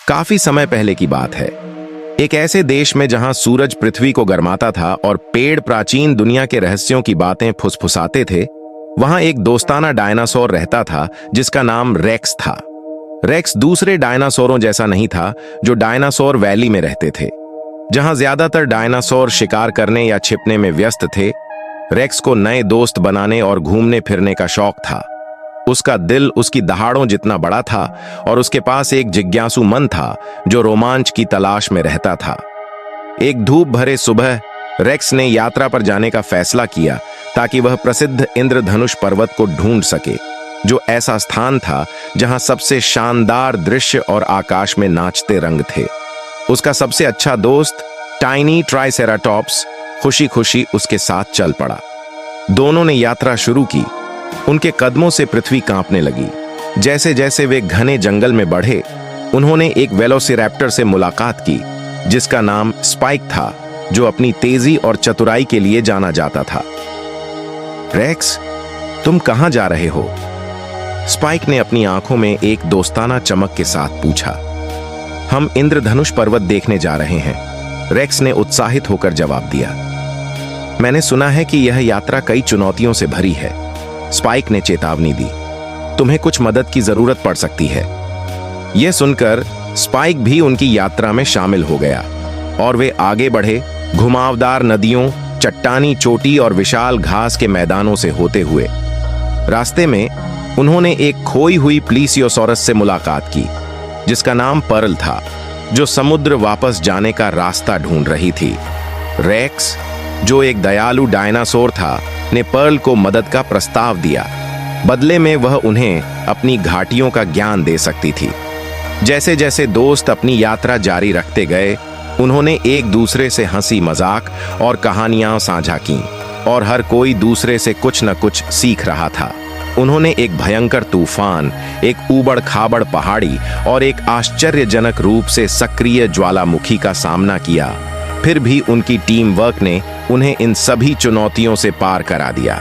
काफी समय पहले की बात है। एक ऐसे देश में जहां सूरज पृथ्वी को गर्माता था और पेड़ प्राचीन दुनिया के रहस्यों की बातें फुसफुसाते थे, वहां एक दोस्ताना डायनासोर रहता था जिसका नाम रेक्स था। रेक्स दूसरे डायनासोरों जैसा नहीं था जो डायनासोर वैली में रहते थे, जहां ज्यादातर डायनासोर शिकार करने या छिपने में व्यस्त थे। रेक्स को नए दोस्त बनाने और घूमने फिरने का शौक था। उसका दिल उसकी दहाड़ों जितना बड़ा था और उसके पास एक जिज्ञासु मन था जो रोमांच की तलाश में रहता था। एक धूप भरे सुबह रेक्स ने यात्रा पर जाने का फैसला किया ताकि वह प्रसिद्ध इंद्रधनुष पर्वत को ढूंढ सके, जो ऐसा स्थान था जहां सबसे शानदार दृश्य और आकाश में नाचते रंग थे। उसका सबसे अच्छा दोस्त टाइनी ट्राइसेराटॉप्स खुशी खुशी उसके साथ चल पड़ा। दोनों ने यात्रा शुरू की। उनके कदमों से पृथ्वी कांपने लगी। जैसे जैसे वे घने जंगल में बढ़े, उन्होंने एक वेलोसिरैप्टर से मुलाकात की जिसका नाम स्पाइक था, जो अपनी तेजी और चतुराई के लिए जाना जाता था। रेक्स, तुम कहां जा रहे हो? स्पाइक ने अपनी आंखों में एक दोस्ताना चमक के साथ पूछा। हम इंद्रधनुष पर्वत देखने जा रहे हैं, रेक्स ने उत्साहित होकर जवाब दिया। मैंने सुना है कि यह यात्रा कई चुनौतियों से भरी है, स्पाइक ने चेतावनी दी। तुम्हें कुछ मदद की जरूरत पड़ सकती है। यह सुनकर स्पाइक भी उनकी यात्रा में शामिल हो गया और वे आगे बढ़े, घुमावदार नदियों, चट्टानी चोटी और विशाल घास के मैदानों से होते हुए। रास्ते में उन्होंने एक खोई हुई प्लीसियोसॉरस से मुलाकात की जिसका नाम पर्ल था, जो समुद्र वापस जाने का रास्ता ढूंढ रही थी। रेक्स, जो एक दयालु डायनासोर था, ने पर्ल को मदद का प्रस्ताव दिया। बदले में वह उन्हें अपनी घाटियों का ज्ञान दे सकती थी। जैसे जैसे दोस्त अपनी यात्रा जारी रखते गए, उन्होंने एक दूसरे से हंसी मजाक और कहानियां साझा कीं और हर कोई दूसरे से कुछ न कुछ सीख रहा था। उन्होंने एक भयंकर तूफान, एक ऊबड़ खाबड़ पहाड़ी और एक आश्चर्यजनक रूप से सक्रिय ज्वालामुखी का सामना किया। फिर भी उनकी टीम वर्क ने उन्हें इन सभी चुनौतियों से पार करा दिया।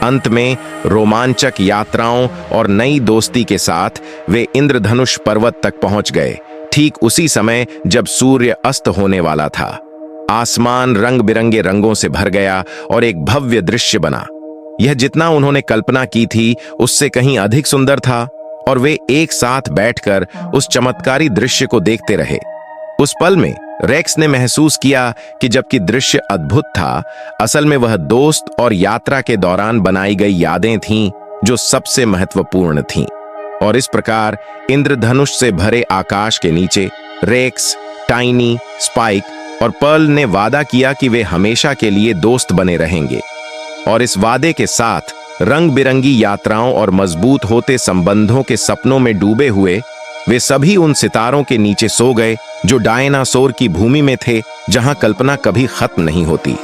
अंत में रोमांचक यात्राओं और नई दोस्ती के साथ वे इंद्रधनुष पर्वत तक पहुंच गए, ठीक उसी समय जब सूर्य अस्त होने वाला था। आसमान रंग बिरंगे रंगों से भर गया और एक भव्य दृश्य बना। यह जितना उन्होंने कल्पना की थी उससे कहीं अधिक सुंदर था और वे एक साथ बैठकर उस चमत्कारी दृश्य को देखते रहे। उस पल में रेक्स ने महसूस किया कि जबकि दृश्य अद्भुत था, असल में वह दोस्त और यात्रा के दौरान बनाई गई यादें थीं जो सबसे महत्वपूर्ण थीं। और इस प्रकार इंद्रधनुष से भरे आकाश के नीचे रेक्स, टाइनी, स्पाइक और पर्ल ने वादा किया कि वे हमेशा के लिए दोस्त बने रहेंगे। और इस वादे के साथ रंग बिरंगी यात्राओं और मजबूत होते संबंधों के सपनों में डूबे हुए वे सभी उन सितारों के नीचे सो गए जो डायनासोर की भूमि में थे, जहां कल्पना कभी खत्म नहीं होती।